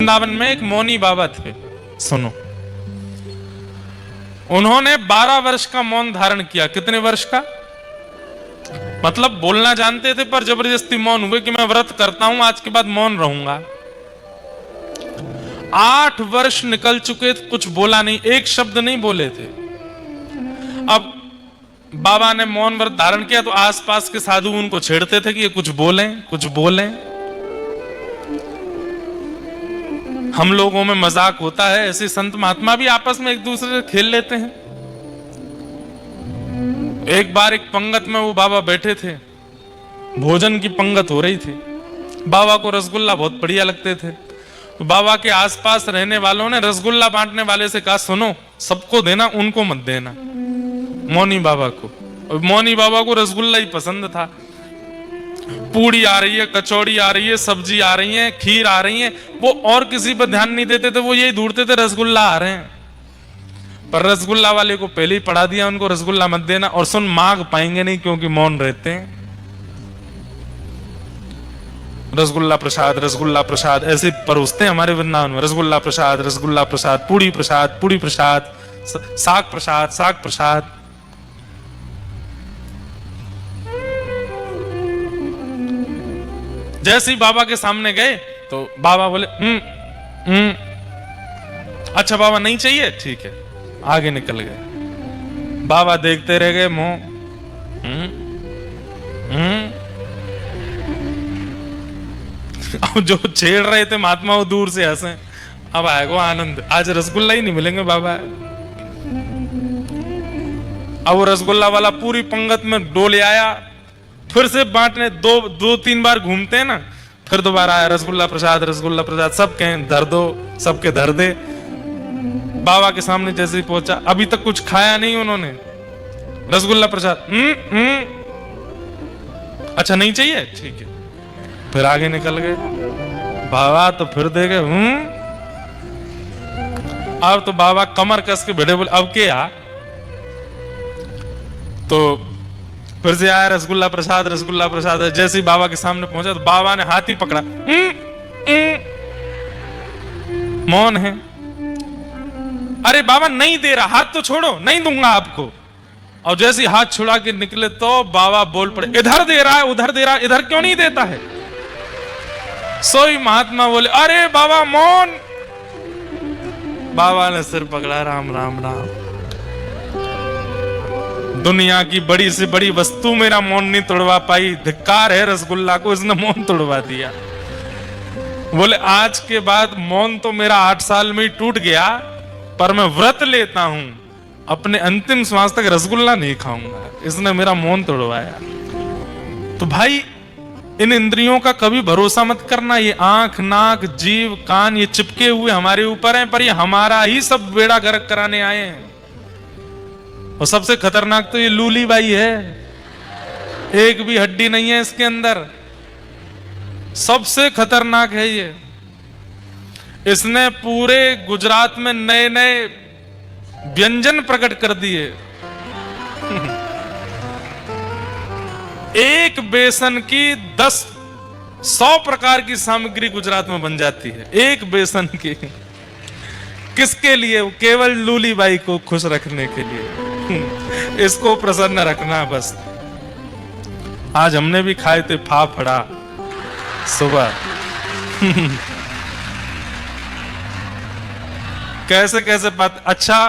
वृंदावन में एक मौनी बाबा थे, सुनो। उन्होंने 12 वर्ष का मौन धारण किया। कितने वर्ष का? मतलब बोलना जानते थे पर जबरदस्ती मौन हुए कि मैं व्रत करता हूं, आज के बाद मौन रहूंगा। 8 वर्ष निकल चुके थे, कुछ बोला नहीं, एक शब्द नहीं बोले थे। अब बाबा ने मौन व्रत धारण किया तो आसपास के साधु उनको छेड़ते थे कि ये कुछ बोलें, कुछ बोलें। हम लोगों में मजाक होता है, ऐसे संत महात्मा भी आपस में एक दूसरे से खेल लेते हैं। एक बार एक पंगत में वो बाबा बैठे थे, भोजन की पंगत हो रही थी। बाबा को रसगुल्ला बहुत बढ़िया लगते थे। तो बाबा के आसपास रहने वालों ने रसगुल्ला बांटने वाले से कहा, सुनो, सबको देना, उनको मत देना, मौनी बाबा को। और मौनी बाबा को रसगुल्ला ही पसंद था। पूड़ी आ रही है, कचौड़ी आ रही है, सब्जी आ रही है, खीर आ रही है, वो और किसी पर ध्यान नहीं देते थे, वो यही ढूंढते थे रसगुल्ला आ रहे हैं। पर रसगुल्ला वाले को पहले ही पढ़ा दिया, उनको रसगुल्ला मत देना। और सुन, मांग पाएंगे नहीं क्योंकि मौन रहते हैं। रसगुल्ला प्रसाद, रसगुल्ला प्रसाद ऐसे परोसते हैं हमारे वृंदावन में। रसगुल्ला प्रसाद, रसगुल्ला प्रसाद, पूड़ी प्रसाद, पूड़ी प्रसाद, साग प्रसाद, साग प्रसाद। जैसे ही बाबा के सामने गए तो बाबा बोले अच्छा बाबा नहीं चाहिए, ठीक है, आगे निकल गए। बाबा देखते रह गए, मुंह अब जो छेड़ रहे थे महात्मा वो दूर से हंसे। अब आएगा आनंद, आज रसगुल्ला ही नहीं मिलेंगे बाबा। अब वो रसगुल्ला वाला पूरी पंगत में डोले आया, फिर से बांटने दो तीन बार घूमते हैं ना, फिर दोबारा आया रसगुल्ला प्रसाद, रसगुल्ला प्रसाद, सब कहें धर दो, सबके धर दे। बाबा के सामने जैसे ही पहुंचा, अभी तक कुछ खाया नहीं उन्होंने, रसगुल्ला प्रसाद, अच्छा नहीं चाहिए, ठीक है, फिर आगे निकल गए। बाबा तो फिर दे गए। अब तो बाबा कमर कस के बैठे, बोले अब क्या? तो फिर से आया रसगुल्ला प्रसाद, रसगुल्ला प्रसाद। जैसे ही बाबा के सामने पहुंचा तो बाबा ने हाथ ही पकड़ा, मौन है। अरे बाबा नहीं दे रहा, हाथ तो छोड़ो, नहीं दूंगा आपको। और जैसे ही हाथ छुड़ा के निकले तो बाबा बोल पड़े, इधर दे रहा है, उधर दे रहा है, इधर क्यों नहीं देता है? सोई महात्मा बोले, अरे बाबा मौन। बाबा ने सिर पकड़ा, राम राम राम। दुनिया की बड़ी से बड़ी वस्तु मेरा मौन नहीं तोड़वा पाई, धिक्कार है रसगुल्ला को, इसने मौन तोड़वा दिया। बोले आज के बाद मौन तो मेरा 8 साल में ही टूट गया, पर मैं व्रत लेता हूं, अपने अंतिम श्वास तक रसगुल्ला नहीं खाऊंगा, इसने मेरा मौन तोड़वाया। तो भाई इन इंद्रियों का कभी भरोसा मत करना। ये आंख, नाक, जीव, कान, ये चिपके हुए हमारे ऊपर हैं, पर ये हमारा ही सब बेड़ा गर्क कराने आए हैं। और सबसे खतरनाक तो ये लूली बाई है, एक भी हड्डी नहीं है इसके अंदर, सबसे खतरनाक है ये। इसने पूरे गुजरात में नए नए व्यंजन प्रकट कर दिए। एक बेसन की 100 प्रकार की सामग्री गुजरात में बन जाती है, एक बेसन की। किसके लिए? केवल लूली बाई को खुश रखने के लिए, इसको प्रसन्न रखना बस। आज हमने भी खाए थे फाफड़ा सुबह। कैसे कैसे बात। अच्छा,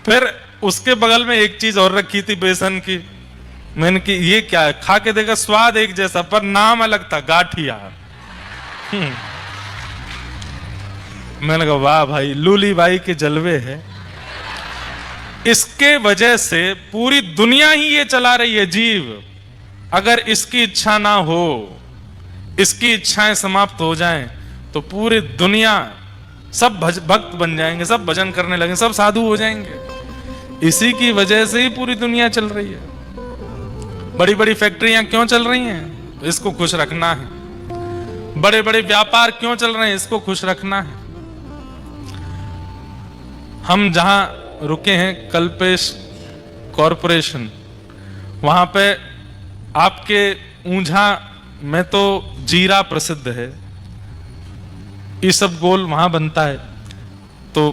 फिर उसके बगल में एक चीज और रखी थी बेसन की। मैंने कि ये क्या है? खा के देखा, स्वाद एक जैसा पर नाम अलग था, गाठिया। मैंने कहा वाह भाई, लूली बाई के जलवे है। इसके वजह से पूरी दुनिया ही ये चला रही है जीव। अगर इसकी इच्छा ना हो, इसकी इच्छाएं समाप्त हो जाएं, तो पूरी दुनिया सब भक्त बन जाएंगे, सब भजन करने लगेंगे, सब साधु हो जाएंगे। इसी की वजह से ही पूरी दुनिया चल रही है। बड़ी बड़ी फैक्ट्रियां क्यों चल रही हैं? इसको खुश रखना है। बड़े बड़े व्यापार क्यों चल रहे हैं? इसको खुश रखना है। हम जहां रुके हैं कल्पेश कॉरपोरेशन, वहां पे आपके ऊंझा में तो जीरा प्रसिद्ध है। ईसबगोल वहां बनता है। तो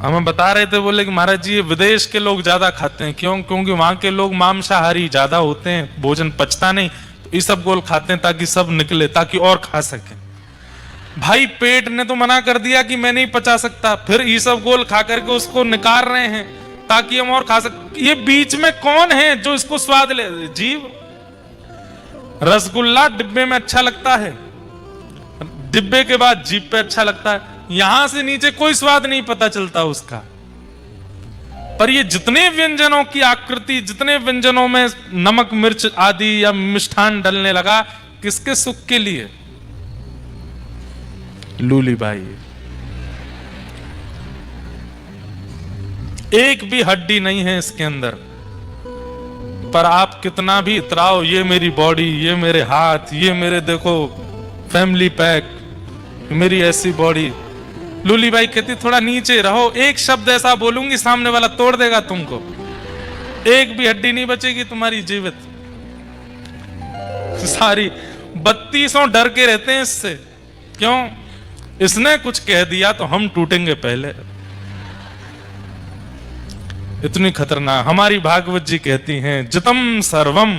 हमें बता रहे थे, बोले कि महाराज जी ये विदेश के लोग ज्यादा खाते हैं। क्यों? क्योंकि वहां के लोग मांसाहारी ज्यादा होते हैं, भोजन पचता नहीं, तो ईसबगोल खाते हैं ताकि सब निकले, ताकि और खा सके। भाई पेट ने तो मना कर दिया कि मैं नहीं पचा सकता, फिर ईसबगोल खा करके उसको निकाल रहे हैं ताकि हम और खा सके। ये बीच में कौन है जो इसको स्वाद ले? जीव। रसगुल्ला डिब्बे में अच्छा लगता है, डिब्बे के बाद जीभ पे अच्छा लगता है, यहां से नीचे कोई स्वाद नहीं पता चलता उसका। पर ये जितने व्यंजनों की आकृति, जितने व्यंजनों में नमक मिर्च आदि या मिष्ठान डलने लगा, किसके सुख के लिए? लूलीबाई। एक भी हड्डी नहीं है इसके अंदर, पर आप कितना भी इतराओ, ये मेरी बॉडी, ये मेरे हाथ, ये मेरे देखो फैमिली पैक, मेरी ऐसी बॉडी। लूलीबाई कहती थोड़ा नीचे रहो, एक शब्द ऐसा बोलूंगी सामने वाला तोड़ देगा तुमको, एक भी हड्डी नहीं बचेगी तुम्हारी जीवित। सारी 3200 डर के रहते हैं इससे। क्यों? इसने कुछ कह दिया तो हम टूटेंगे पहले। इतनी खतरनाक। हमारी भागवत जी कहती हैं, जितम सर्वम